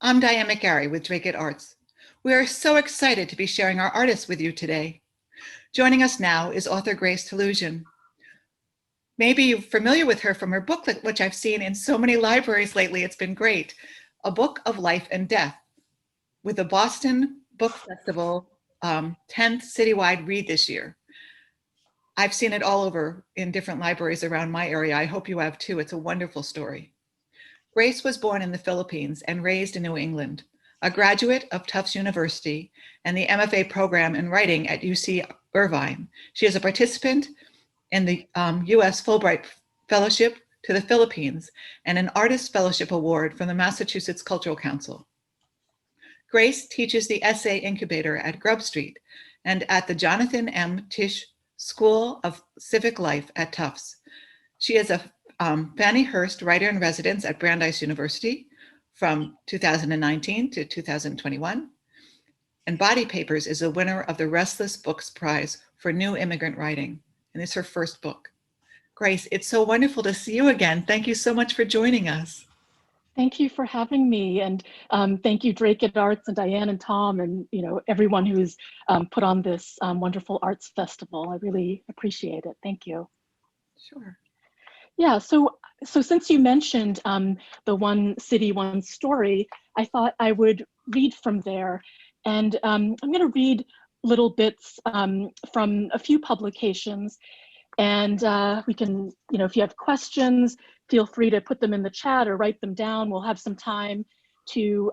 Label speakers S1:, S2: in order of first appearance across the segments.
S1: I'm Diane McGarry with Drake Arts. We are so excited to be sharing our artists with you today. Joining us now is author Grace Talusan. Maybe you're familiar with her from her booklet, which I've seen in so many libraries lately. It's been great. A Book of Life and Death, with the Boston Book Festival 10th citywide read this year. I've seen it all over in different libraries around my area. I hope you have too. It's a wonderful story. Grace was born in the Philippines and raised in New England. A graduate of Tufts University and the MFA program in writing at UC Irvine, she is a participant in the US Fulbright Fellowship to the Philippines and an Artist Fellowship Award from the Massachusetts Cultural Council. Grace teaches the Essay Incubator at Grub Street and at the Jonathan M. Tisch School of Civic Life at Tufts. She is a Fannie Hurst Writer-in-Residence at Brandeis University from 2019 to 2021. And Body Papers is a winner of the Restless Books Prize for New Immigrant Writing, and it's her first book. Grace, it's so wonderful to see you again. Thank you so much for joining us.
S2: Thank you for having me, and thank you, Drake Arts and Diane and Tom, and everyone who's put on this wonderful arts festival. I really appreciate it. Thank you.
S1: Sure.
S2: Yeah, so since you mentioned the One City, One Story, I thought I would read from there. And I'm going to read little bits from a few publications. And we can, if you have questions, feel free to put them in the chat or write them down. We'll have some time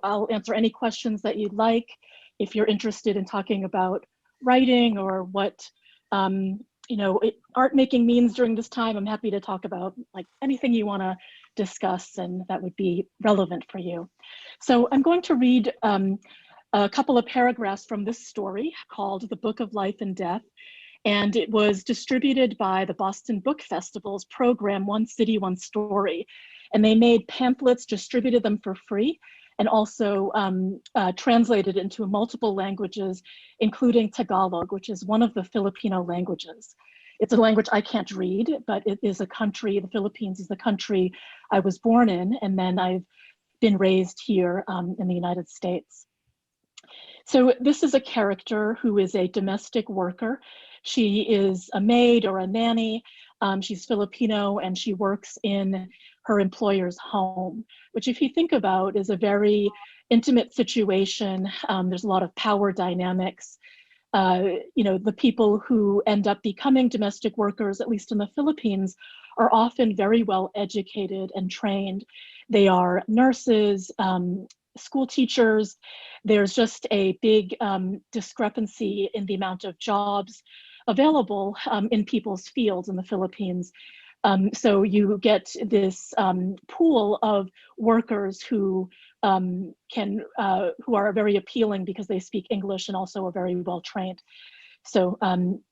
S2: I'll answer any questions that you'd like. If you're interested in talking about writing or what art making means during this time, I'm happy to talk about like anything you want to discuss and that would be relevant for you. So I'm going to read a couple of paragraphs from this story called The Book of Life and Death. And it was distributed by the Boston Book Festival's program, One City, One Story. And they made pamphlets, distributed them for free, and also translated into multiple languages, including Tagalog, which is one of the Filipino languages. It's a language I can't read, but it is a country, the Philippines is the country I was born in, and then I've been raised here in the United States. So this is a character who is a domestic worker. She is a maid or a nanny. She's Filipino and she works in her employer's home, which if you think about is a very intimate situation. There's a lot of power dynamics. The people who end up becoming domestic workers, at least in the Philippines, are often very well educated and trained. They are nurses, school teachers. There's just a big discrepancy in the amount of jobs available in people's fields in the Philippines. So you get this pool of workers who are very appealing because they speak English and also are very well trained. So I'm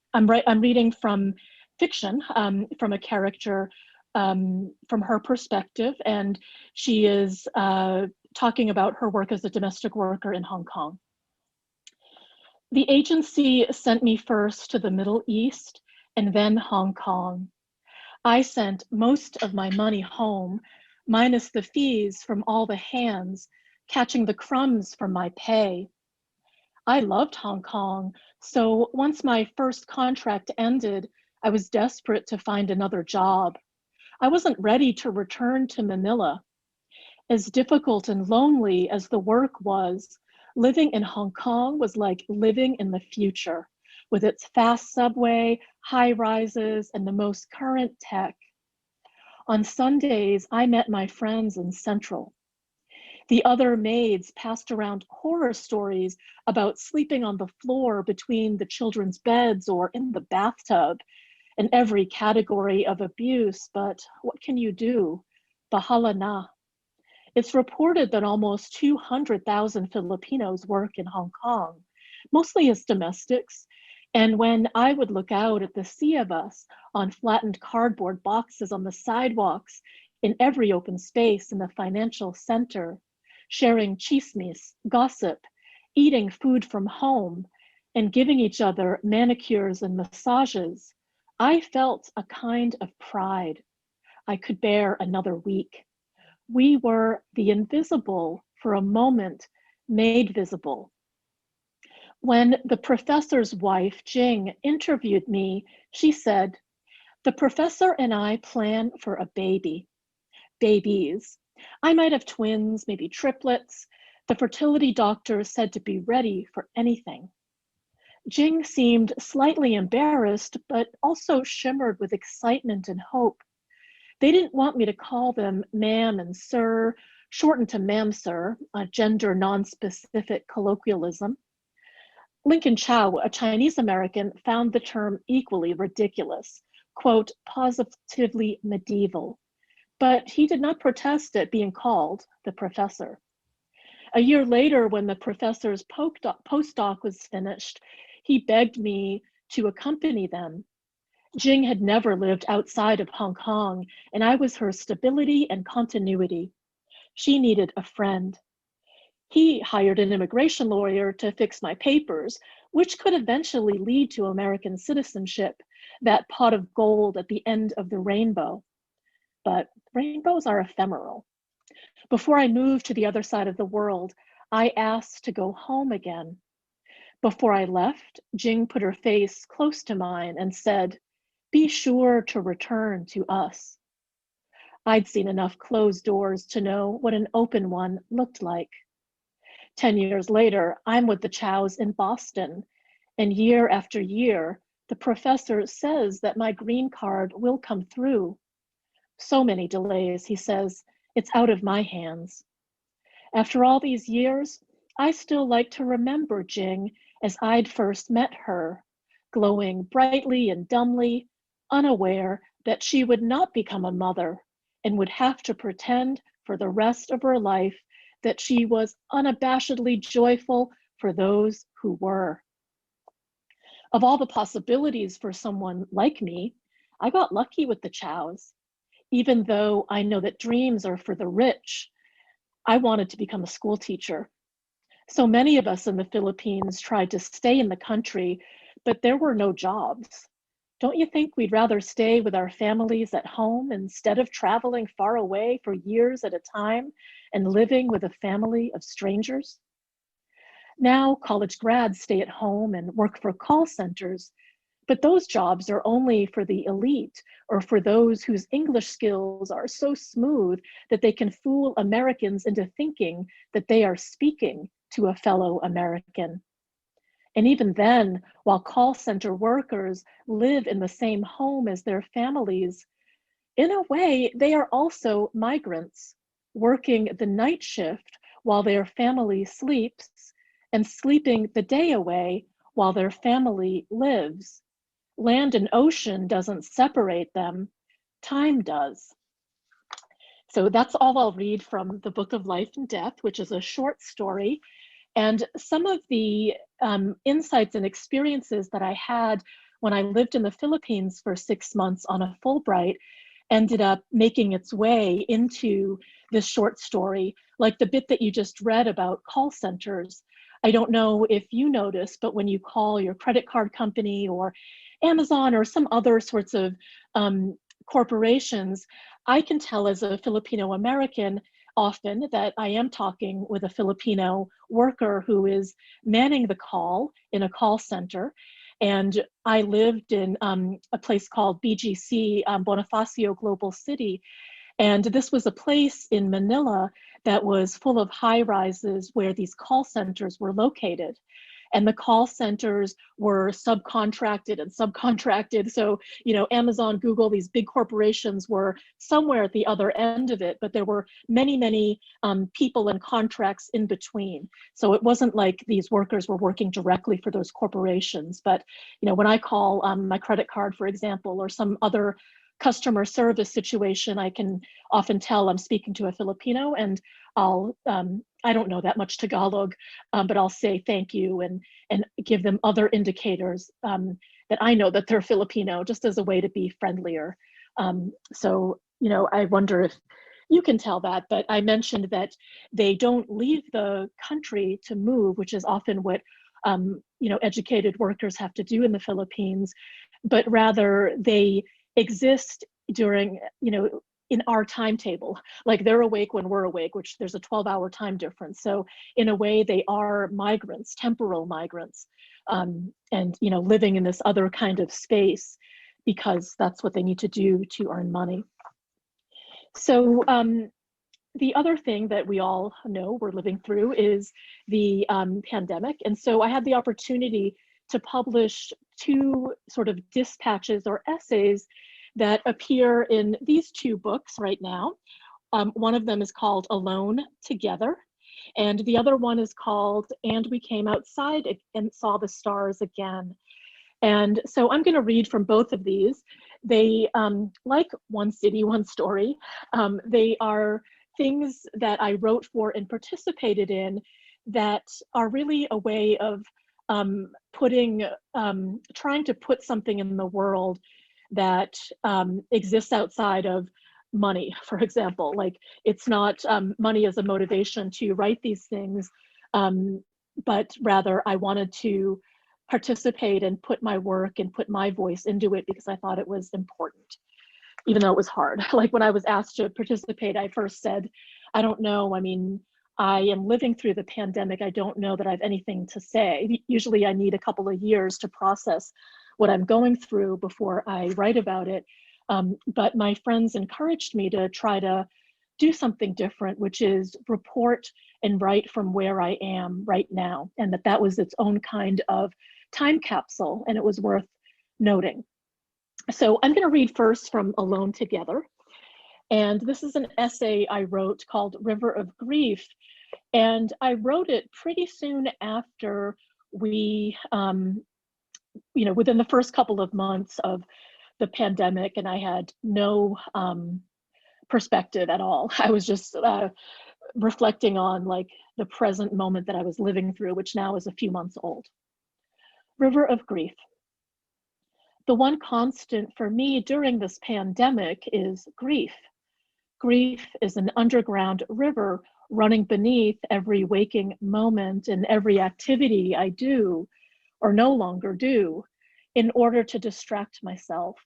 S2: reading from fiction from a character from her perspective, and she is talking about her work as a domestic worker in Hong Kong. The agency sent me first to the Middle East and then Hong Kong. I sent most of my money home, minus the fees from all the hands, catching the crumbs from my pay. I loved Hong Kong, so once my first contract ended, I was desperate to find another job. I wasn't ready to return to Manila. As difficult and lonely as the work was, living in Hong Kong was like living in the future, with its fast subway, high rises, and the most current tech. On Sundays, I met my friends in Central. The other maids passed around horror stories about sleeping on the floor between the children's beds or in the bathtub, in every category of abuse, but what can you do? Bahala na. It's reported that almost 200,000 Filipinos work in Hong Kong, mostly as domestics. And when I would look out at the sea of us on flattened cardboard boxes on the sidewalks, in every open space in the financial center, sharing chismes, gossip, eating food from home, and giving each other manicures and massages, I felt a kind of pride. I could bear another week. We were the invisible for a moment, made visible. When the professor's wife, Jing, interviewed me, she said, "The professor and I plan for a baby, babies. I might have twins, maybe triplets. The fertility doctor said to be ready for anything." Jing seemed slightly embarrassed, but also shimmered with excitement and hope. They didn't want me to call them ma'am and sir, shortened to ma'am sir, a gender non-specific colloquialism. Lincoln Chow, a Chinese American, found the term equally ridiculous, quote, positively medieval. But he did not protest at being called the professor. A year later, when the professor's postdoc was finished, he begged me to accompany them. Jing had never lived outside of Hong Kong, and I was her stability and continuity. She needed a friend. He hired an immigration lawyer to fix my papers, which could eventually lead to American citizenship, that pot of gold at the end of the rainbow. But rainbows are ephemeral. Before I moved to the other side of the world, I asked to go home again. Before I left, Jing put her face close to mine and said, "Be sure to return to us." I'd seen enough closed doors to know what an open one looked like. 10 years later, I'm with the Chows in Boston, and year after year, the professor says that my green card will come through. So many delays, he says, it's out of my hands. After all these years, I still like to remember Jing as I'd first met her, glowing brightly and dumbly, unaware that she would not become a mother and would have to pretend for the rest of her life that she was unabashedly joyful for those who were. Of all the possibilities for someone like me, I got lucky with the Chows. Even though I know that dreams are for the rich, I wanted to become a school teacher. So many of us in the Philippines tried to stay in the country, but there were no jobs. Don't you think we'd rather stay with our families at home instead of traveling far away for years at a time and living with a family of strangers? Now, college grads stay at home and work for call centers, but those jobs are only for the elite or for those whose English skills are so smooth that they can fool Americans into thinking that they are speaking to a fellow American. And even then, while call center workers live in the same home as their families, in a way, they are also migrants, working the night shift while their family sleeps and sleeping the day away while their family lives. Land and ocean doesn't separate them, time does. So that's all I'll read from the Book of Life and Death, which is a short story. And some of the insights and experiences that I had when I lived in the Philippines for 6 months on a Fulbright ended up making its way into this short story, like the bit that you just read about call centers. I don't know if you noticed, but when you call your credit card company or Amazon or some other sorts of corporations, I can tell as a Filipino American often that I am talking with a Filipino worker who is manning the call in a call center. And I lived in a place called BGC, Bonifacio Global City. And this was a place in Manila that was full of high rises where these call centers were located. And the call centers were subcontracted and subcontracted. So, you know, Amazon, Google, these big corporations were somewhere at the other end of it, but there were many, many people and contracts in between. So it wasn't like these workers were working directly for those corporations. But, you know, when I call my credit card, for example, or some other customer service situation, I can often tell I'm speaking to a Filipino, and I'll I don't know that much Tagalog, but I'll say thank you and give them other indicators that I know that they're Filipino, just as a way to be friendlier. So, you know, I wonder if you can tell that, but I mentioned that they don't leave the country to move, which is often what you know, educated workers have to do in the Philippines, but rather they exist during, you know, in our timetable. Like they're awake when we're awake, which there's a 12-hour time difference. So in a way, they are migrants, temporal migrants, and living in this other kind of space because that's what they need to do to earn money. So the other thing that we all know we're living through is the pandemic. And so I had the opportunity to publish 2 sort of dispatches or essays that appear in these 2 books right now. One of them is called Alone Together, and the other one is called And We Came Outside and Saw the Stars Again. And so I'm going to read from both of these. They, like One City, One Story, they are things that I wrote for and participated in that are really a way of trying to put something in the world that exists outside of money, for example. Like it's not money as a motivation to write these things, but rather I wanted to participate and put my work and put my voice into it because I thought it was important, even though it was hard. Like when I was asked to participate, I first said, I don't know. I mean, I am living through the pandemic. I don't know that I have anything to say. Usually I need a couple of years to process what I'm going through before I write about it. But my friends encouraged me to try to do something different, which is report and write from where I am right now. And that was its own kind of time capsule, and it was worth noting. So I'm going to read first from Alone Together. And this is an essay I wrote called River of Grief. And I wrote it pretty soon after we, within the first couple of months of the pandemic, and I had no perspective at all. I was just reflecting on like the present moment that I was living through, which now is a few months old. River of Grief. The one constant for me during this pandemic is grief. Grief is an underground river running beneath every waking moment and every activity I do or no longer do in order to distract myself.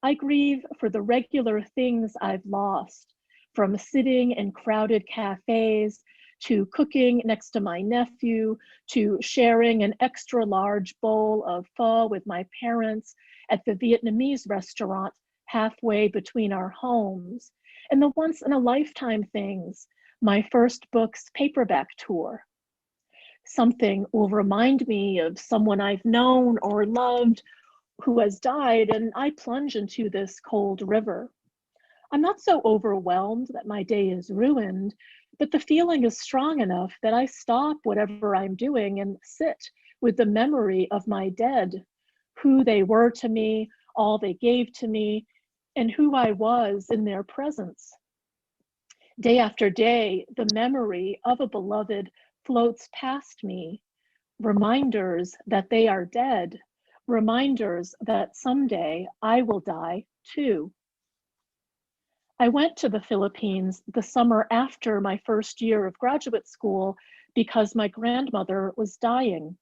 S2: I grieve for the regular things I've lost, from sitting in crowded cafes to cooking next to my nephew, to sharing an extra large bowl of pho with my parents at the Vietnamese restaurant halfway between our homes, and the once in a lifetime things, my first book's paperback tour. Something will remind me of someone I've known or loved who has died, and I plunge into this cold river. I'm not so overwhelmed that my day is ruined, but the feeling is strong enough that I stop whatever I'm doing and sit with the memory of my dead, who they were to me, all they gave to me, and who I was in their presence. Day after day, the memory of a beloved floats past me, reminders that they are dead, reminders that someday I will die too. I went to the Philippines the summer after my first year of graduate school because my grandmother was dying.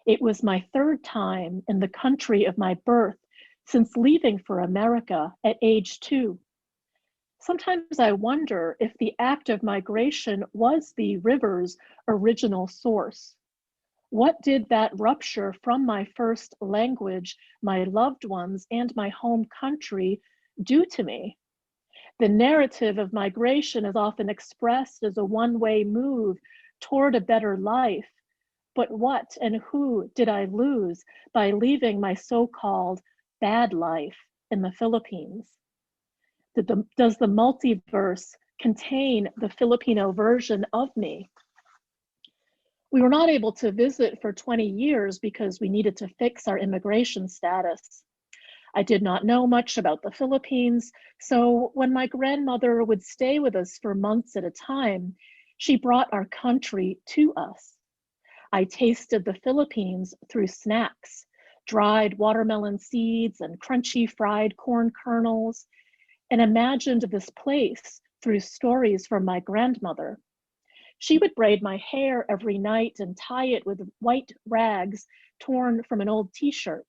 S2: It was my 3rd time in the country of my birth since leaving for America at age 2. Sometimes I wonder if the act of migration was the river's original source. What did that rupture from my first language, my loved ones, and my home country do to me? The narrative of migration is often expressed as a one-way move toward a better life. But what and who did I lose by leaving my so-called bad life in the Philippines? Does the multiverse contain the Filipino version of me? We were not able to visit for 20 years because we needed to fix our immigration status. I did not know much about the Philippines, so when my grandmother would stay with us for months at a time, she brought our country to us. I tasted the Philippines through snacks, dried watermelon seeds and crunchy fried corn kernels, and imagined this place through stories from my grandmother. She would braid my hair every night and tie it with white rags torn from an old t-shirt.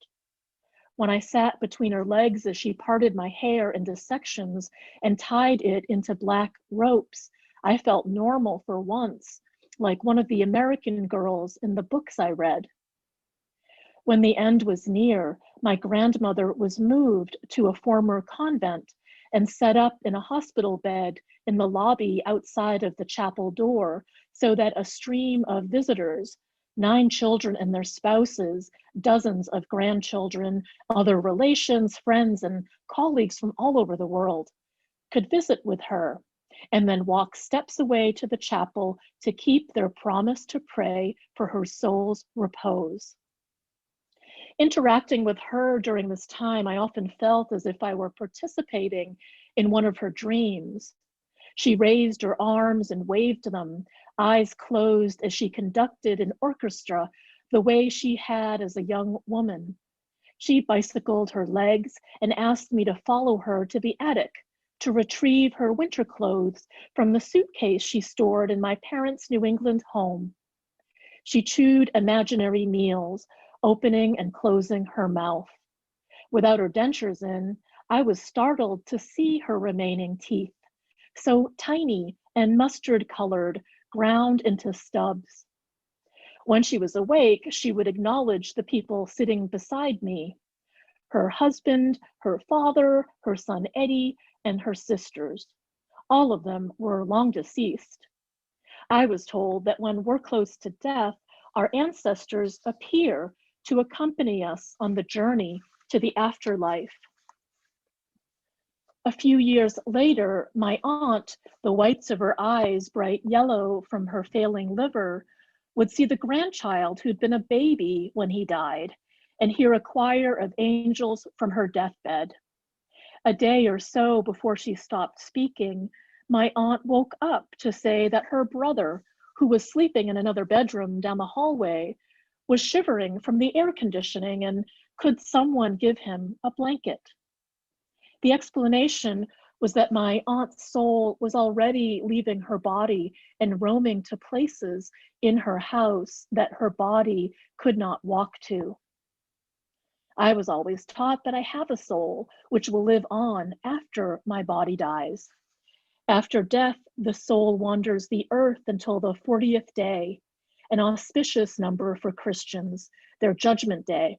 S2: When I sat between her legs as she parted my hair into sections and tied it into black ropes, I felt normal for once, like one of the American girls in the books I read. When the end was near, my grandmother was moved to a former convent and set up in a hospital bed in the lobby outside of the chapel door so that a stream of visitors, 9 children and their spouses, dozens of grandchildren, other relations, friends, and colleagues from all over the world, could visit with her and then walk steps away to the chapel to keep their promise to pray for her soul's repose. Interacting with her during this time, I often felt as if I were participating in one of her dreams. She raised her arms and waved them, eyes closed, as she conducted an orchestra the way she had as a young woman. She bicycled her legs and asked me to follow her to the attic to retrieve her winter clothes from the suitcase she stored in my parents' New England home. She chewed imaginary meals, opening and closing her mouth. Without her dentures in, I was startled to see her remaining teeth, so tiny and mustard-colored, ground into stubs. When she was awake, she would acknowledge the people sitting beside me: her husband, her father, her son Eddie, and her sisters. All of them were long deceased. I was told that when we're close to death, our ancestors appear to accompany us on the journey to the afterlife. A few years later, my aunt, the whites of her eyes bright yellow from her failing liver, would see the grandchild who'd been a baby when he died and hear a choir of angels from her deathbed. A day or so before she stopped speaking, my aunt woke up to say that her brother, who was sleeping in another bedroom down the hallway, was shivering from the air conditioning and could someone give him a blanket? The explanation was that my aunt's soul was already leaving her body and roaming to places in her house that her body could not walk to. I was always taught that I have a soul which will live on after my body dies. After death, the soul wanders the earth until the 40th day, an auspicious number for Christians, their judgment day.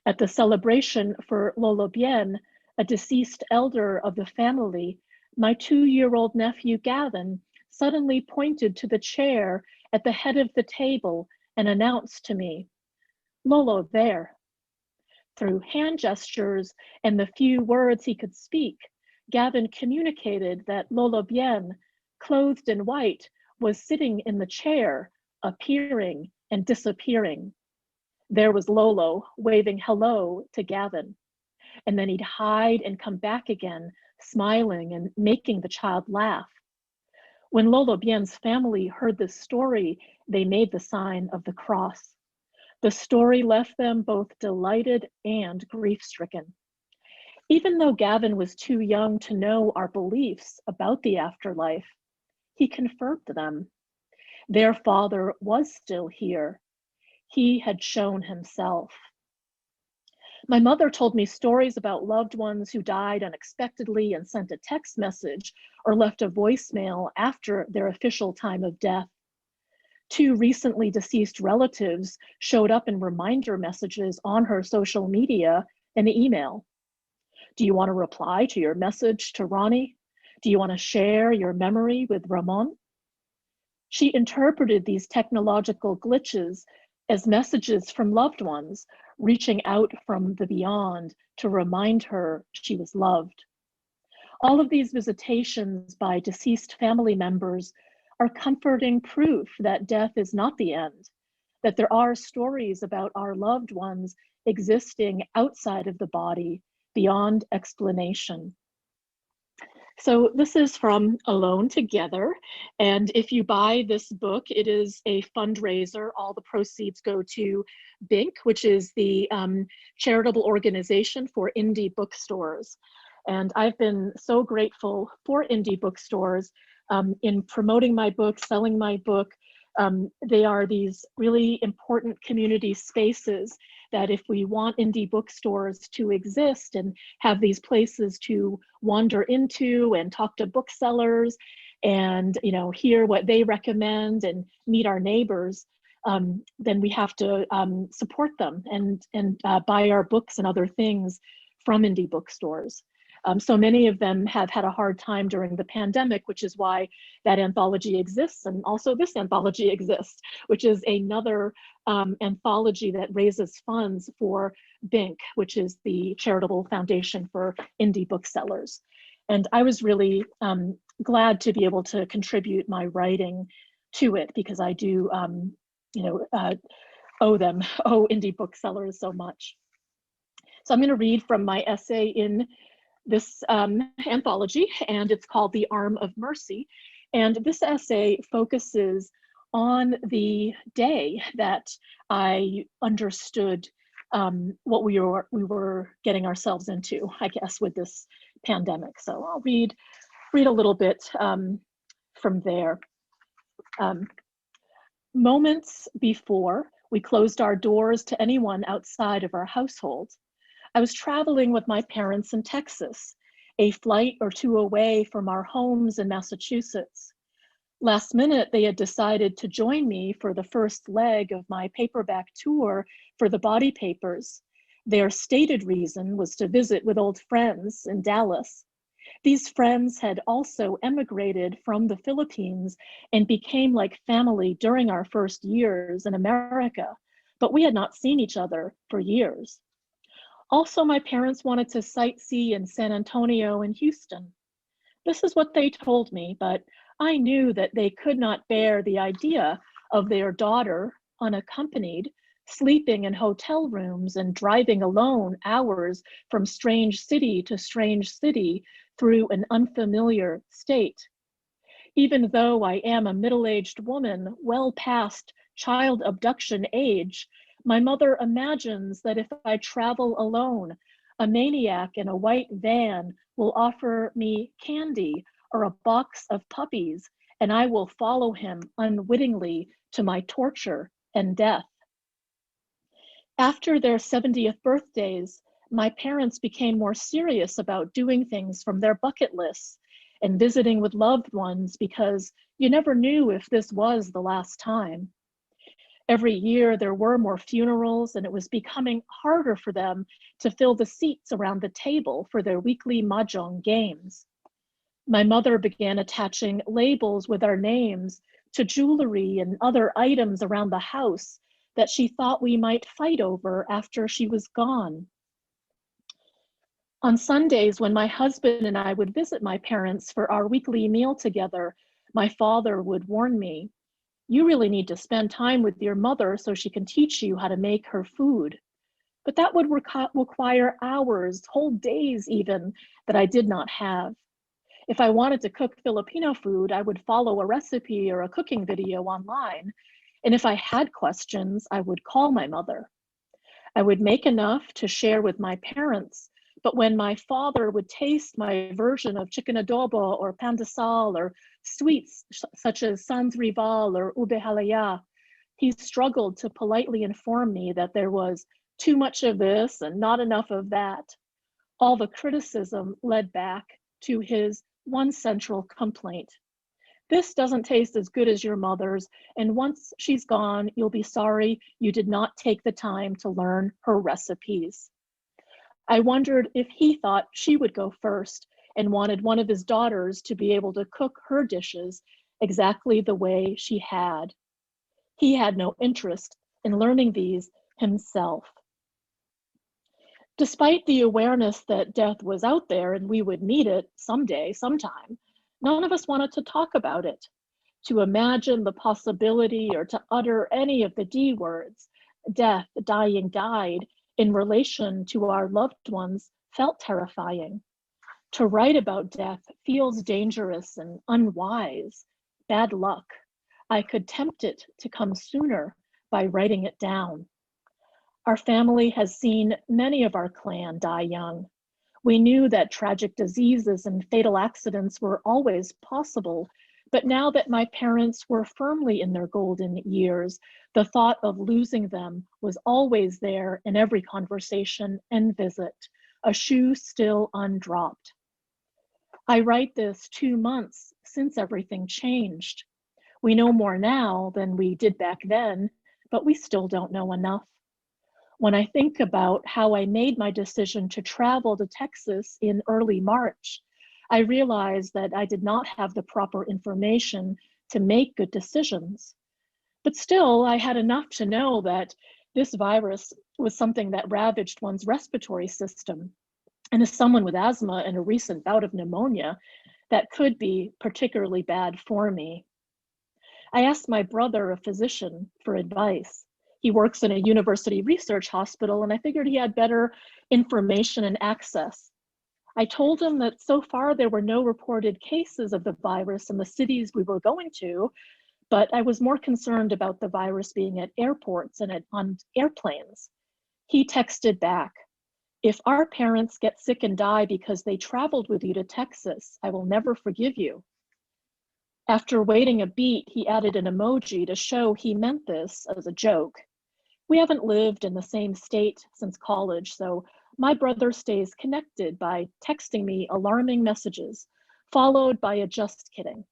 S2: At the celebration for Lolo Bien, a deceased elder of the family, my 2-year-old nephew Gavin suddenly pointed to the chair at the head of the table and announced to me, "Lolo there." Through hand gestures and the few words he could speak, Gavin communicated that Lolo Bien, clothed in white, was sitting in the chair, appearing and disappearing. There was Lolo waving hello to Gavin, and then he'd hide and come back again, smiling and making the child laugh. When Lolo Bien's family heard this story, they made the sign of the cross. The story left them both delighted and grief-stricken. Even though Gavin was too young to know our beliefs about the afterlife, he confirmed them. Their father was still here. He had shown himself. My mother told me stories about loved ones who died unexpectedly and sent a text message or left a voicemail after their official time of death. 2 recently deceased relatives showed up in reminder messages on her social media and email. Do you want to reply to your message to Ronnie? Do you want to share your memory with Ramon? She interpreted these technological glitches as messages from loved ones reaching out from the beyond to remind her she was loved. All of these visitations by deceased family members are comforting proof that death is not the end, that there are stories about our loved ones existing outside of the body, beyond explanation. So this is from Alone Together, and if you buy this book, it is a fundraiser. All the proceeds go to BINC, which is the charitable organization for indie bookstores. And I've been so grateful for indie bookstores in promoting my book, selling my book. They are these really important community spaces that if we want indie bookstores to exist and have these places to wander into and talk to booksellers and hear what they recommend and meet our neighbors, then we have to support them and buy our books and other things from indie bookstores. So many of them have had a hard time during the pandemic, which is why that anthology exists, and also this anthology exists, which is another anthology that raises funds for BINC, which is the Charitable Foundation for Indie Booksellers. And I was really glad to be able to contribute my writing to it, because I do owe indie booksellers so much. So I'm going to read from my essay in this anthology, and it's called The Arm of Mercy. And this essay focuses on the day that I understood what we were getting ourselves into, I guess, with this pandemic. So I'll read a little bit from there. Moments before we closed our doors to anyone outside of our household, I was traveling with my parents in Texas, a flight or two away from our homes in Massachusetts. Last minute, they had decided to join me for the first leg of my paperback tour for the Body Papers. Their stated reason was to visit with old friends in Dallas. These friends had also emigrated from the Philippines and became like family during our first years in America, but we had not seen each other for years. Also, my parents wanted to sightsee in San Antonio and Houston. This is what they told me, but I knew that they could not bear the idea of their daughter, unaccompanied, sleeping in hotel rooms and driving alone hours from strange city to strange city through an unfamiliar state. Even though I am a middle-aged woman well past child abduction age, my mother imagines that if I travel alone, a maniac in a white van will offer me candy or a box of puppies, and I will follow him unwittingly to my torture and death. After their 70th birthdays, my parents became more serious about doing things from their bucket lists and visiting with loved ones, because you never knew if this was the last time. Every year there were more funerals, and it was becoming harder for them to fill the seats around the table for their weekly mahjong games. My mother began attaching labels with our names to jewelry and other items around the house that she thought we might fight over after she was gone. On Sundays, when my husband and I would visit my parents for our weekly meal together, my father would warn me, "You really need to spend time with your mother so she can teach you how to make her food." But that would require hours, whole days even, that I did not have. If I wanted to cook Filipino food, I would follow a recipe or a cooking video online. And if I had questions, I would call my mother. I would make enough to share with my parents, but when my father would taste my version of chicken adobo or pandesal or sweets such as sans rival or ube halaya, he struggled to politely inform me that there was too much of this and not enough of that. All the criticism led back to his one central complaint: "This doesn't taste as good as your mother's, and once she's gone, you'll be sorry you did not take the time to learn her recipes." I wondered if he thought she would go first and wanted one of his daughters to be able to cook her dishes exactly the way she had. He had no interest in learning these himself. Despite the awareness that death was out there and we would meet it someday, sometime, none of us wanted to talk about it. To imagine the possibility or to utter any of the D words, death, dying, died, in relation to our loved ones felt terrifying. To write about death feels dangerous and unwise, bad luck. I could tempt it to come sooner by writing it down. Our family has seen many of our clan die young. We knew that tragic diseases and fatal accidents were always possible, But now that my parents were firmly in their golden years, the thought of losing them was always there in every conversation and visit, a shoe still undropped. I write this 2 months since everything changed. We know more now than we did back then, but we still don't know enough. When I think about how I made my decision to travel to Texas in early March, I realize that I did not have the proper information to make good decisions. But still, I had enough to know that this virus was something that ravaged one's respiratory system. And as someone with asthma and a recent bout of pneumonia, that could be particularly bad for me. I asked my brother, a physician, for advice. He works in a university research hospital, and I figured he had better information and access. I told him that so far there were no reported cases of the virus in the cities we were going to, but I was more concerned about the virus being at airports and on airplanes. He texted back, "If our parents get sick and die because they traveled with you to Texas, I will never forgive you." After waiting a beat, he added an emoji to show he meant this as a joke. We haven't lived in the same state since college, so my brother stays connected by texting me alarming messages, followed by a just kidding.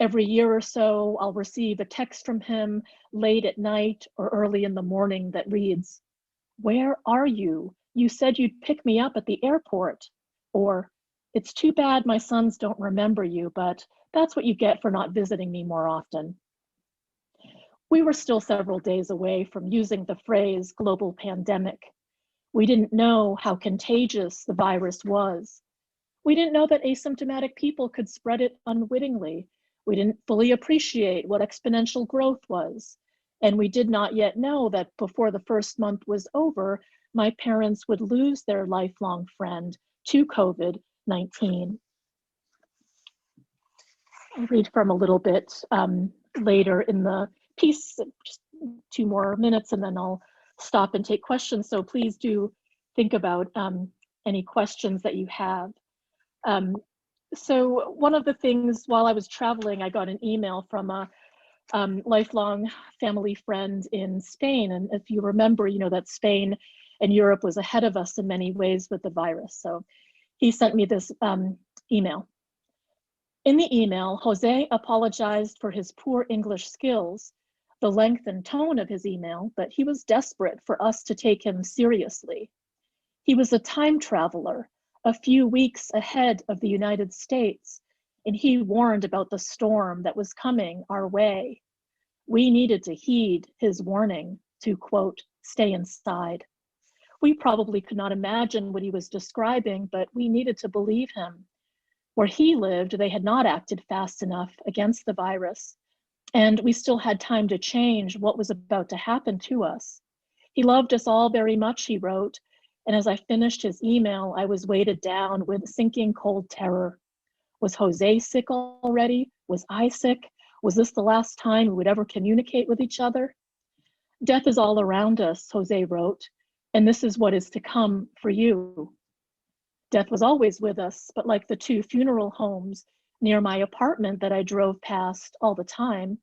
S2: Every year or so, I'll receive a text from him late at night or early in the morning that reads, "Where are you? You said you'd pick me up at the airport." Or, "It's too bad my sons don't remember you, but that's what you get for not visiting me more often." We were still several days away from using the phrase global pandemic. We didn't know how contagious the virus was. We didn't know that asymptomatic people could spread it unwittingly. We didn't fully appreciate what exponential growth was. And we did not yet know that before the first month was over, my parents would lose their lifelong friend to COVID-19. I'll read from a little bit later in the piece, just 2 more minutes, and then I'll stop and take questions. So please do think about any questions that you have. So one of the things while I was traveling, I got an email from a lifelong family friend in Spain. And if you remember, you know that Spain and Europe was ahead of us in many ways with the virus. So he sent me this email. In the email, Jose apologized for his poor English skills, the length and tone of his email, but he was desperate for us to take him seriously. He was a time traveler, a few weeks ahead of the United States, and he warned about the storm that was coming our way. We needed to heed his warning to, quote, "stay inside." We probably could not imagine what he was describing, but we needed to believe him. Where he lived, they had not acted fast enough against the virus, and we still had time to change what was about to happen to us. He loved us all very much, he wrote, and as I finished his email, I was weighted down with sinking cold terror. Was Jose sick already? Was I sick? Was this the last time we would ever communicate with each other? "Death is all around us," Jose wrote, "and this is what is to come for you." Death was always with us, but like the 2 funeral homes near my apartment that I drove past all the time,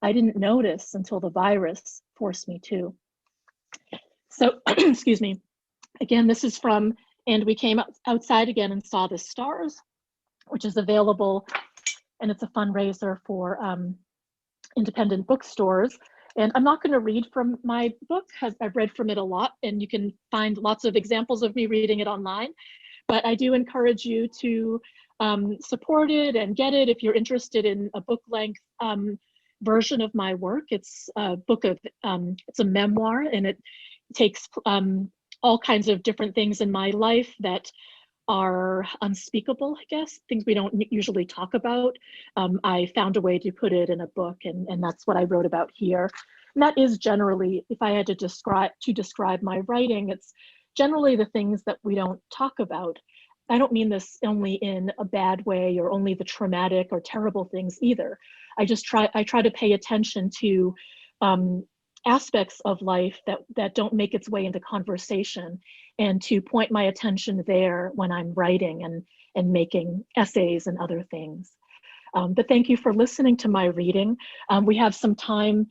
S2: I didn't notice until the virus forced me to. So, excuse me. Again, this is from, and we came outside again and saw the stars, which is available, and it's a fundraiser for independent bookstores. And I'm not going to read from my book, I've read from it a lot, and you can find lots of examples of me reading it online. But I do encourage you to support it and get it if you're interested in a book-length version of my work. It's a book of, it's a memoir, and it takes all kinds of different things in my life that are unspeakable, I guess, things we don't usually talk about. I found a way to put it in a book, and that's what I wrote about here. And that is generally, if I had to describe my writing, it's generally the things that we don't talk about. I don't mean this only in a bad way or only the traumatic or terrible things either. I try to pay attention to aspects of life that don't make its way into conversation, and to point my attention there when I'm writing and making essays and other things. But thank you for listening to my reading. We have some time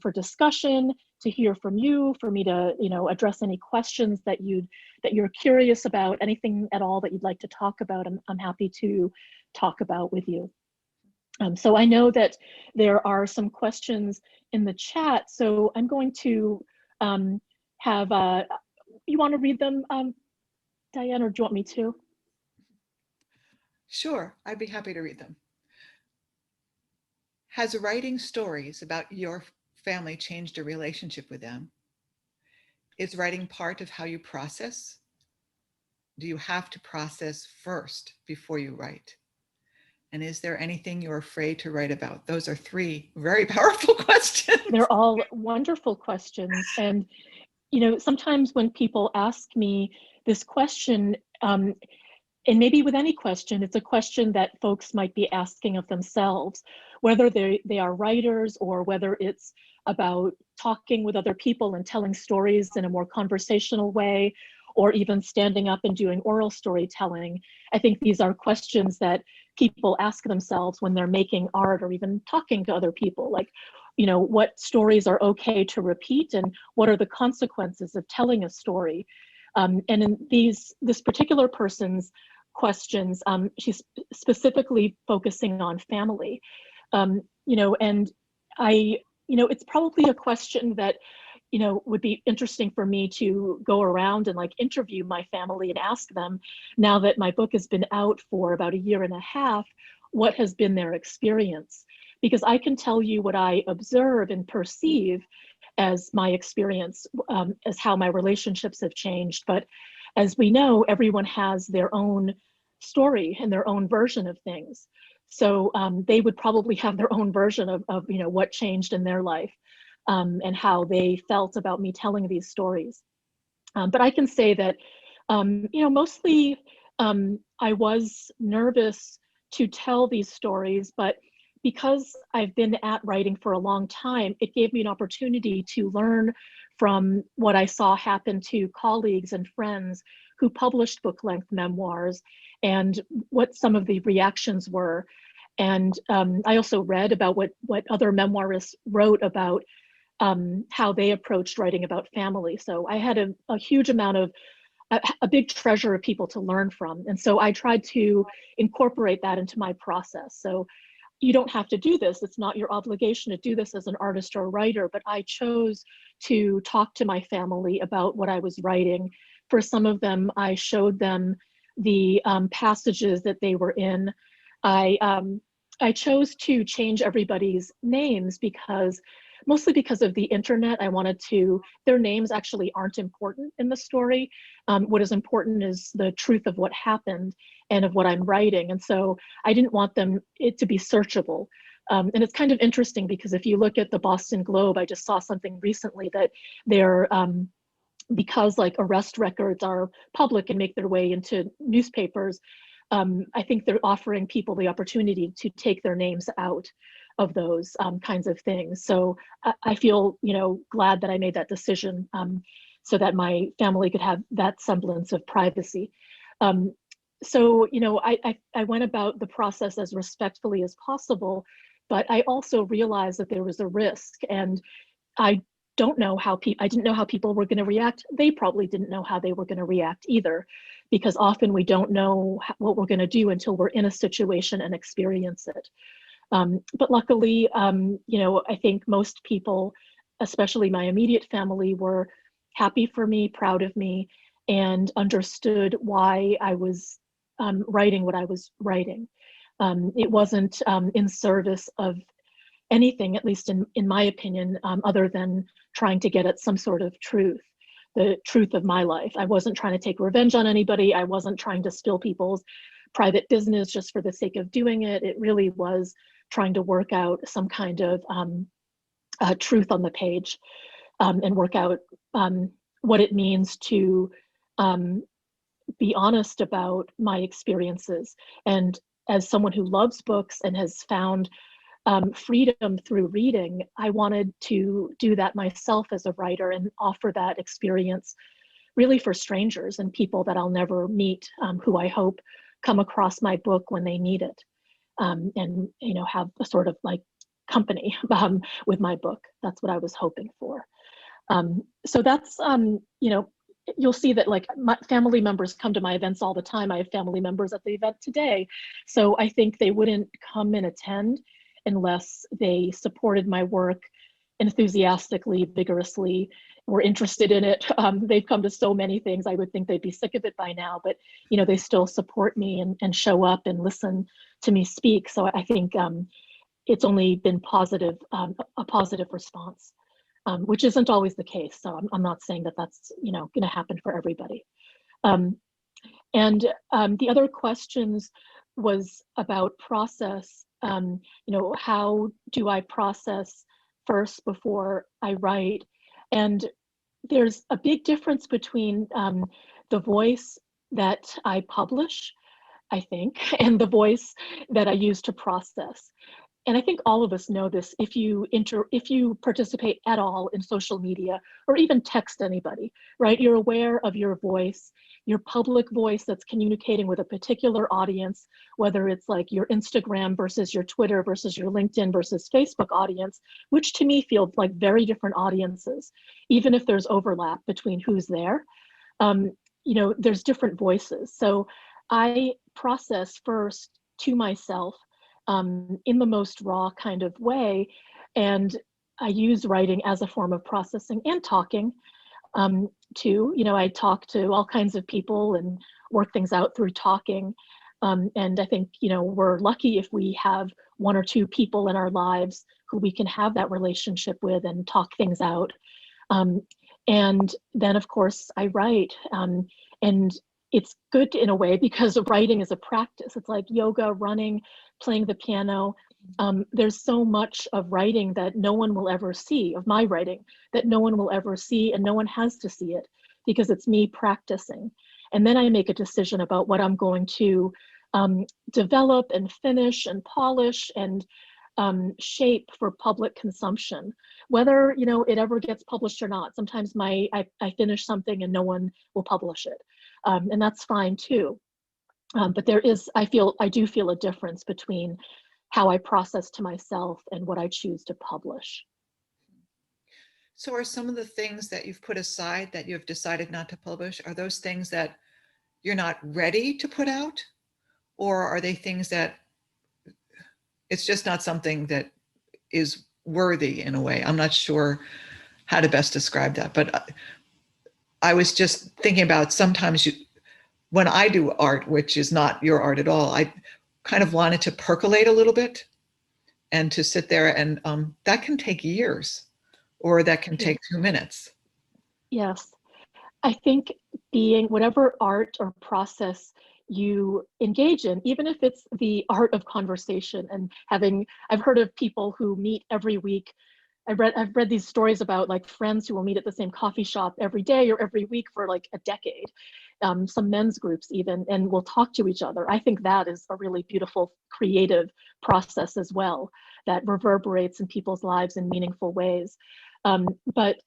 S2: for discussion, to hear from you, for me to address any questions that you're curious about, anything at all that you'd like to talk about. I'm happy to talk about with you. So I know that there are some questions in the chat, so I'm going to have, you want to read them, Diane, or do you want me to?
S1: Sure, I'd be happy to read them. Has writing stories about your family changed your relationship with them? Is writing part of how you process? Do you have to process first before you write? And is there anything you're afraid to write about? Those are three very powerful questions.
S2: They're all wonderful questions. And, sometimes when people ask me this question, and maybe with any question, it's a question that folks might be asking of themselves, whether they are writers or whether it's about talking with other people and telling stories in a more conversational way, or even standing up and doing oral storytelling. I think these are questions that people ask themselves when they're making art or even talking to other people, like, what stories are okay to repeat and what are the consequences of telling a story? And in this particular person's questions, she's specifically focusing on family, and it's probably a question that would be interesting for me to go around and interview my family and ask them, now that my book has been out for about 1.5 years, what has been their experience? Because I can tell you what I observe and perceive as my experience, as how my relationships have changed. But as we know, everyone has their own story and their own version of things. So they would probably have their own version of what changed in their life, and how they felt about me telling these stories. But I can say that, mostly I was nervous to tell these stories, but because I've been at writing for a long time, it gave me an opportunity to learn from what I saw happen to colleagues and friends who published book-length memoirs and what some of the reactions were. And I also read about what other memoirists wrote about how they approached writing about family. So I had a huge amount of, a big treasure of people to learn from. And so I tried to incorporate that into my process. So you don't have to do this. It's not your obligation to do this as an artist or a writer, but I chose to talk to my family about what I was writing. For some of them, I showed them the passages that they were in. I chose to change everybody's names mostly because of the internet. I wanted their names actually aren't important in the story. What is important is the truth of what happened and of what I'm writing. And so I didn't want it to be searchable. And it's kind of interesting because if you look at the Boston Globe, I just saw something recently that they're, because arrest records are public and make their way into newspapers, I think they're offering people the opportunity to take their names out of those kinds of things. So I feel, glad that I made that decision, so that my family could have that semblance of privacy. So, I went about the process as respectfully as possible, but I also realized that there was a risk, and I didn't know how people were going to react. They probably didn't know how they were going to react either, because often we don't know what we're going to do until we're in a situation and experience it. But luckily, I think most people, especially my immediate family, were happy for me, proud of me, and understood why I was writing what I was writing. It wasn't in service of anything, at least in my opinion, other than trying to get at some sort of truth, the truth of my life. I wasn't trying to take revenge on anybody. I wasn't trying to spill people's private business just for the sake of doing it. It really was trying to work out some kind of truth on the page, and work out what it means to be honest about my experiences. And as someone who loves books and has found freedom through reading, I wanted to do that myself as a writer and offer that experience really for strangers and people that I'll never meet, who I hope come across my book when they need it. and have a sort of like company with my book. That's what I was hoping for. So that's you'll see that like my family members come to my events all the time. I have family members at the event today. So I think they wouldn't come and attend unless they supported my work enthusiastically, vigorously, were interested in it. They've come to so many things. I would think they'd be sick of it by now, but they still support me and show up and listen to me speak. So I think it's only been positive, a positive response. Which isn't always the case. So I'm not saying that that's going to happen for everybody. And the other questions was about process. How do I process first before I write? And there's a big difference between the voice that I publish, I think, and the voice that I use to process. And I think all of us know this. If you participate at all in social media or even text anybody, right? You're aware of your voice, your public voice that's communicating with a particular audience, whether it's like your Instagram versus your Twitter versus your LinkedIn versus Facebook audience, which to me feels like very different audiences, even if there's overlap between who's there. There's different voices. So I process first to myself in the most raw kind of way. And I use writing as a form of processing and talking too. I talk to all kinds of people and work things out through talking. And I think, we're lucky if we have one or two people in our lives who we can have that relationship with and talk things out. And then, of course, I write. And it's good in a way because writing is a practice. It's like yoga, running, playing the piano. There's so much of writing that no one will ever see, of my writing, that no one will ever see, and no one has to see it because it's me practicing. And then I make a decision about what I'm going to develop and finish and polish and shape for public consumption, whether it ever gets published or not. Sometimes I finish something and no one will publish it. And that's fine too. But I do feel a difference between how I process to myself and what I choose to publish.
S1: So are some of the things that you've put aside that you've decided not to publish, are those things that you're not ready to put out? Or are they things that it's just not something that is worthy in a way? I'm not sure how to best describe that, but I was just thinking about sometimes when I do art, which is not your art at all, I kind of want it to percolate a little bit and to sit there, and that can take years, or that can take 2 minutes.
S2: Yes, I think being whatever art or process you engage in, even if it's the art of conversation and I've heard of people who meet every week. I've read these stories about like friends who will meet at the same coffee shop every day or every week for like a decade, some men's groups even, and will talk to each other. I think that is a really beautiful, creative process as well that reverberates in people's lives in meaningful ways. But,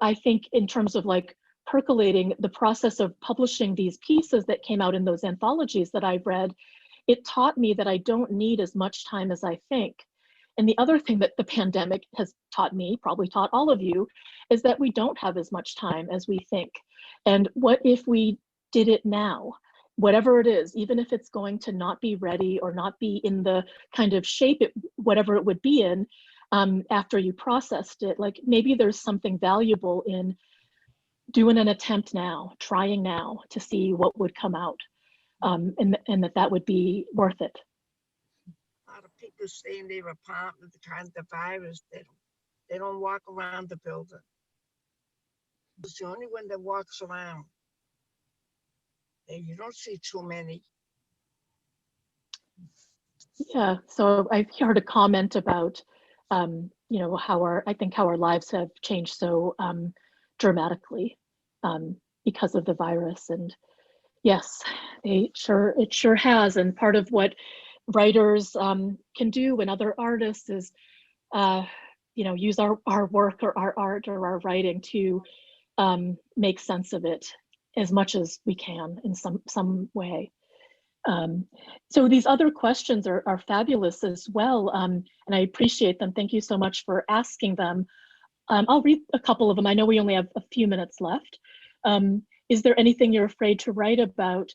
S2: I think in terms of like percolating the process of publishing these pieces that came out in those anthologies that I read, it taught me that I don't need as much time as I think. And the other thing that the pandemic has taught me, probably taught all of you, is that we don't have as much time as we think. And what if we did it now? Whatever it is, even if it's going to not be ready or not be in the kind of shape, whatever it would be in after you processed it, like maybe there's something valuable in doing an attempt now, trying now to see what would come out, and that would be worth it.
S3: A lot of people stay in their apartment because of the virus. They don't walk around the building. It's the only one that walks around. And you don't see too many.
S2: Yeah, so I heard a comment about, how our lives have changed so dramatically because of the virus. And yes, it sure has. And part of what writers can do and other artists is, use our work or our art or our writing to make sense of it as much as we can in some way. So these other questions are fabulous as well, and I appreciate them. Thank you so much for asking them. I'll read a couple of them. I know we only have a few minutes left. Is there anything you're afraid to write about?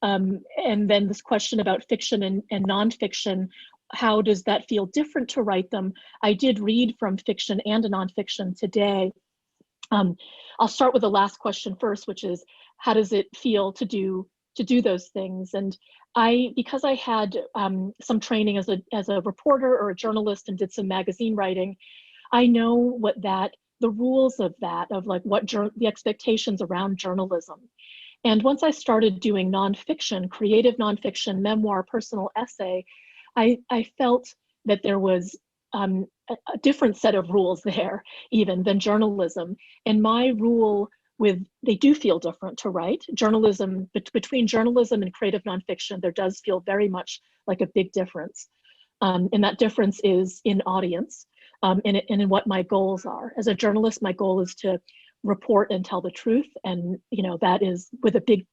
S2: And then this question about fiction and nonfiction, how does that feel different to write them? I did read from fiction and nonfiction today. I'll start with the last question first, which is, how does it feel to do those things? And because I had some training as a reporter or a journalist and did some magazine writing, I know what the rules of that, of like the expectations around journalism. And once I started doing nonfiction, creative nonfiction, memoir, personal essay, I felt that there was a different set of rules there even than journalism. And my rule they do feel different to write. Journalism, between journalism and creative nonfiction, there does feel very much like a big difference. And that difference is in audience and in what my goals are. As a journalist, my goal is to report and tell the truth. And, that is with a big,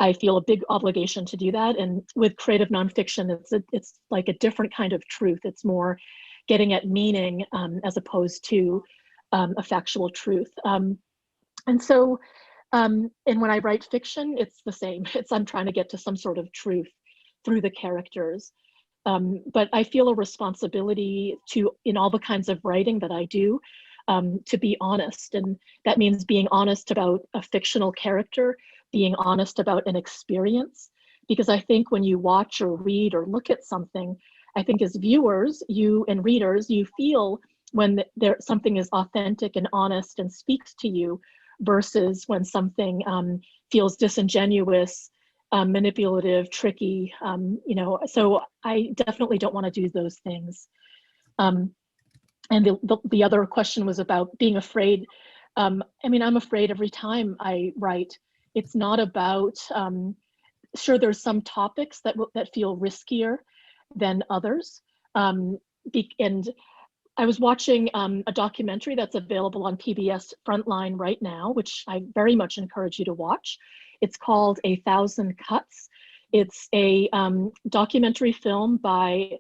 S2: I feel a big obligation to do that. And with creative nonfiction, it's like a different kind of truth. It's more getting at meaning as opposed to a factual truth. And when I write fiction, it's the same. I'm trying to get to some sort of truth through the characters. But I feel a responsibility in all the kinds of writing that I do, to be honest. And that means being honest about a fictional character, being honest about an experience. Because I think when you watch or read or look at something, I think as viewers, you and readers, you feel when something is authentic and honest and speaks to you, versus when something feels disingenuous, manipulative, tricky, so I definitely don't want to do those things. And the other question was about being afraid. I'm afraid every time I write. It's not about, sure, there's some topics that feel riskier than others. And I was watching a documentary that's available on PBS Frontline right now, which I very much encourage you to watch. It's called 1,000 Cuts. It's a documentary film by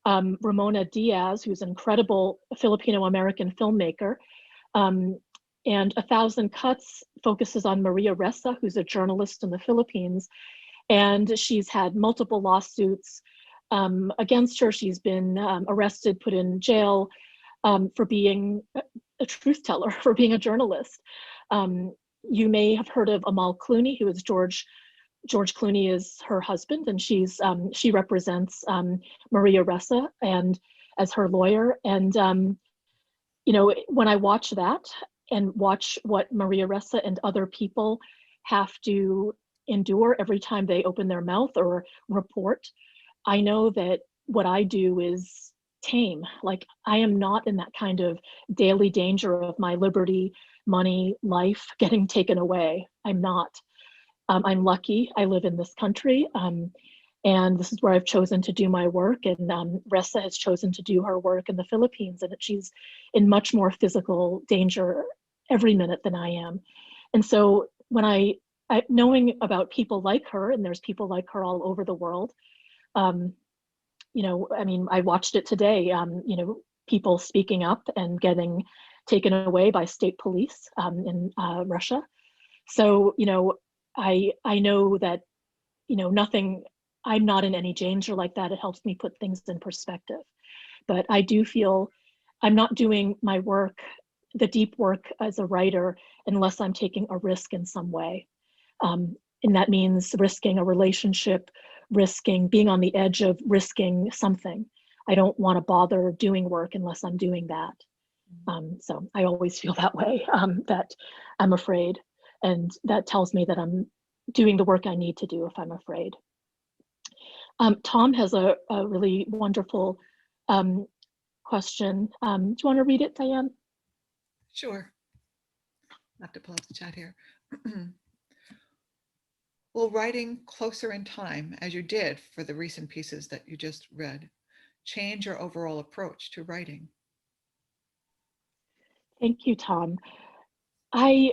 S2: Ramona Diaz, who's an incredible Filipino-American filmmaker. And 1,000 Cuts focuses on Maria Ressa, who's a journalist in the Philippines. And she's had multiple lawsuits against her. She's been arrested, put in jail for being a truth teller, for being a journalist. You may have heard of Amal Clooney, who is George Clooney is her husband, and she represents Maria Ressa and as her lawyer. And when I watch that and watch what Maria Ressa and other people have to endure every time they open their mouth or report, I know that what I do is tame. Like, I am not in that kind of daily danger of my liberty, money, life getting taken away. I'm not. I'm lucky I live in this country, and this is where I've chosen to do my work. And Ressa has chosen to do her work in the Philippines, and she's in much more physical danger every minute than I am. And so when I knowing about people like her, and there's people like her all over the world, I watched it today, people speaking up and getting taken away by state police in Russia. So, I know that, I'm not in any danger like that. It helps me put things in perspective. But I do feel I'm not doing my work, the deep work as a writer, unless I'm taking a risk in some way. And that means risking a relationship, risking being on the edge of risking something. I don't want to bother doing work unless I'm doing that. So I always feel that way, that I'm afraid. And that tells me that I'm doing the work I need to do if I'm afraid. Tom has a really wonderful question. Do you want to read it, Diane?
S1: Sure. I have to pull up the chat here. Will writing closer in time, as you did for the recent pieces that you just read, change your overall approach to writing?
S2: Thank you, Tom. I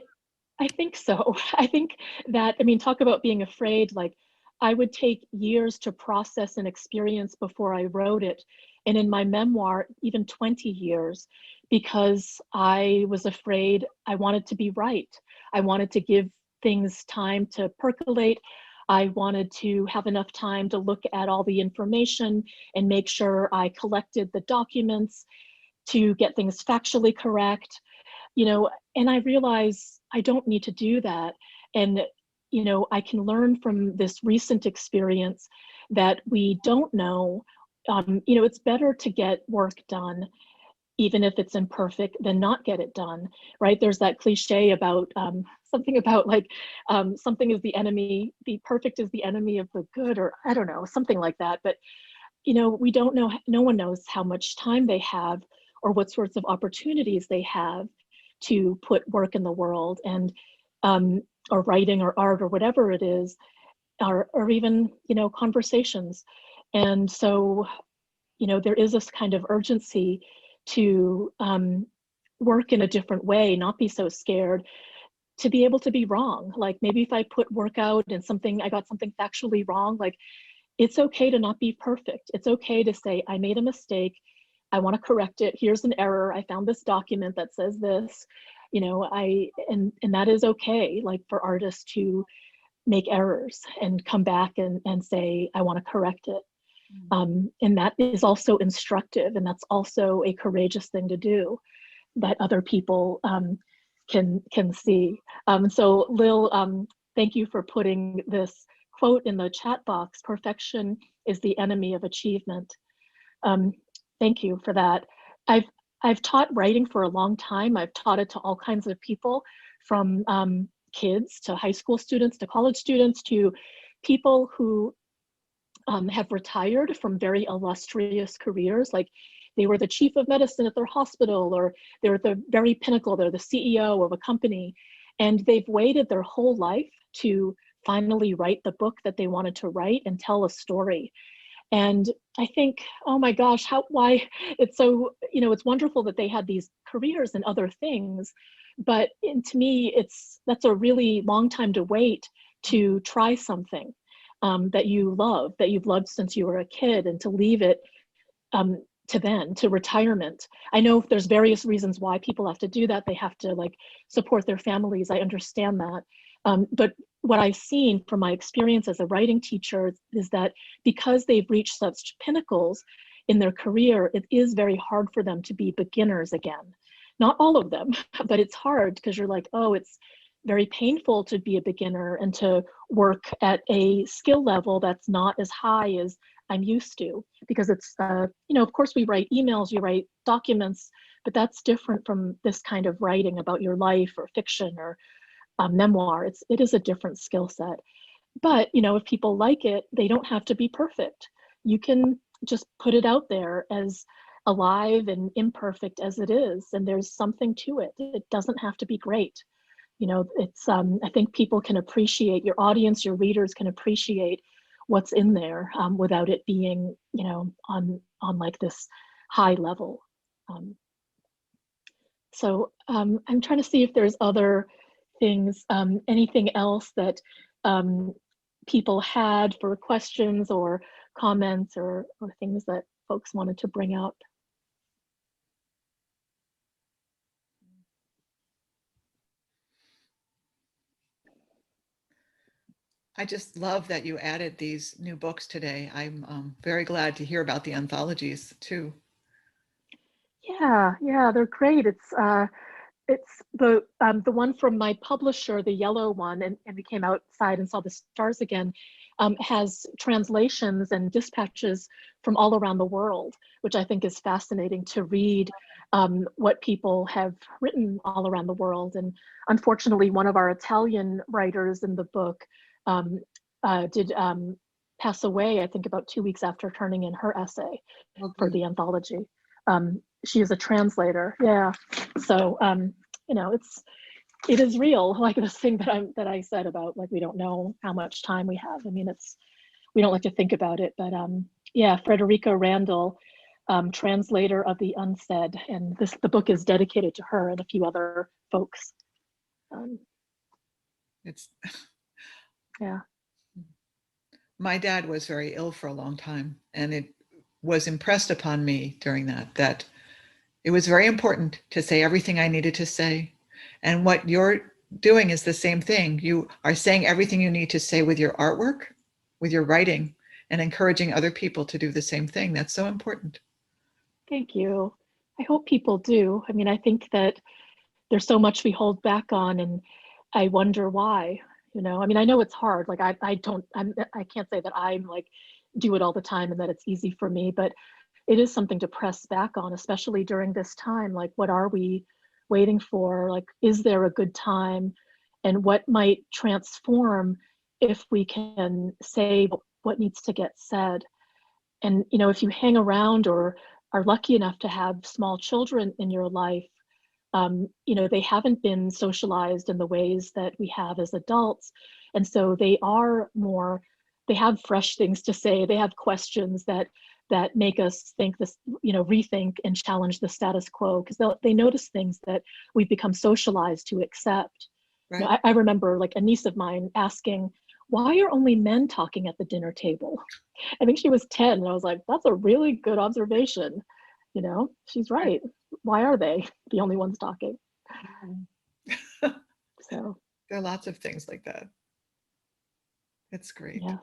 S2: think so. I think that, talk about being afraid. Like, I would take years to process an experience before I wrote it. And in my memoir, even 20 years, because I was afraid. I wanted to be right. I wanted to give things time to percolate. I wanted to have enough time to look at all the information and make sure I collected the documents to get things factually correct, and I realize I don't need to do that. And, I can learn from this recent experience that we don't know. It's better to get work done, even if it's imperfect, than not get it done, right? There's that cliche about something about like something is the enemy, the perfect is the enemy of the good, or I don't know, something like that. But, we don't know, no one knows how much time they have or what sorts of opportunities they have to put work in the world, and or writing or art or whatever it is, or even conversations. And so there is this kind of urgency to work in a different way, not be so scared, to be able to be wrong. Like maybe if I put work out and I got something factually wrong, like it's okay to not be perfect. It's okay to say, I made a mistake. I want to correct it. Here's an error. I found this document that says this, and that is okay, like for artists to make errors and come back and say, I want to correct it. And that is also instructive, and that's also a courageous thing to do that other people can see. So Lil, thank you for putting this quote in the chat box: perfection is the enemy of achievement. Thank you for that. I've taught writing for a long time. I've taught it to all kinds of people, from kids to high school students to college students to people who have retired from very illustrious careers. Like they were the chief of medicine at their hospital, or they're at the very pinnacle, they're the CEO of a company, and they've waited their whole life to finally write the book that they wanted to write and tell a story. And I think, oh my gosh, why it's so, it's wonderful that they had these careers and other things, but to me, that's a really long time to wait to try something that you love, that you've loved since you were a kid, and to leave it to retirement. I know there's various reasons why people have to do that. They have to like support their families. I understand that. But what I've seen from my experience as a writing teacher is that because they've reached such pinnacles in their career, it is very hard for them to be beginners again. Not all of them, but it's hard because you're like, oh, it's very painful to be a beginner and to work at a skill level that's not as high as I'm used to, because it's, of course we write emails, you write documents, but that's different from this kind of writing about your life or fiction or memoir. It is a different skill set. But, if people like it, they don't have to be perfect. You can just put it out there as alive and imperfect as it is, and there's something to it. It doesn't have to be great. It's I think people can appreciate, your audience, your readers can appreciate what's in there without it being, on like this high level. So I'm trying to see if there's other things, anything else that people had for questions or comments or things that folks wanted to bring up.
S1: I just love that you added these new books today. I'm very glad to hear about the anthologies too.
S2: Yeah, they're great. It's the one from my publisher, the yellow one, and we came outside and saw the stars again, has translations and dispatches from all around the world, which I think is fascinating to read what people have written all around the world. And unfortunately, one of our Italian writers in the book did pass away, I think about 2 weeks after turning in her essay for the anthology. She is a translator, yeah. So it is real, like this thing that I said about like we don't know how much time we have. I mean, we don't like to think about it, but yeah, Frederica Randall, translator of the unsaid, and the book is dedicated to her and a few other folks.
S1: It's
S2: yeah.
S1: My dad was very ill for a long time, and it was impressed upon me during that it was very important to say everything I needed to say. And what you're doing is the same thing. You are saying everything you need to say with your artwork, with your writing, and encouraging other people to do the same thing. That's so important.
S2: Thank you. I hope people do. I mean, I think that there's so much we hold back on, and I wonder why. I mean, I know it's hard. Like I don't, I can't say that I'm like do it all the time and that it's easy for me, but it is something to press back on, especially during this time. Like, what are we waiting for? Like, is there a good time? And what might transform if we can say what needs to get said? And, if you hang around or are lucky enough to have small children in your life, they haven't been socialized in the ways that we have as adults. And so they have fresh things to say. They have questions that make us think this, rethink and challenge the status quo, because they notice things that we've become socialized to accept.
S1: Right.
S2: I remember like a niece of mine asking, why are only men talking at the dinner table? I think she was 10, and I was like, that's a really good observation. She's right. Why are they the only ones talking? So
S1: There are lots of things like that. It's great.
S2: yes.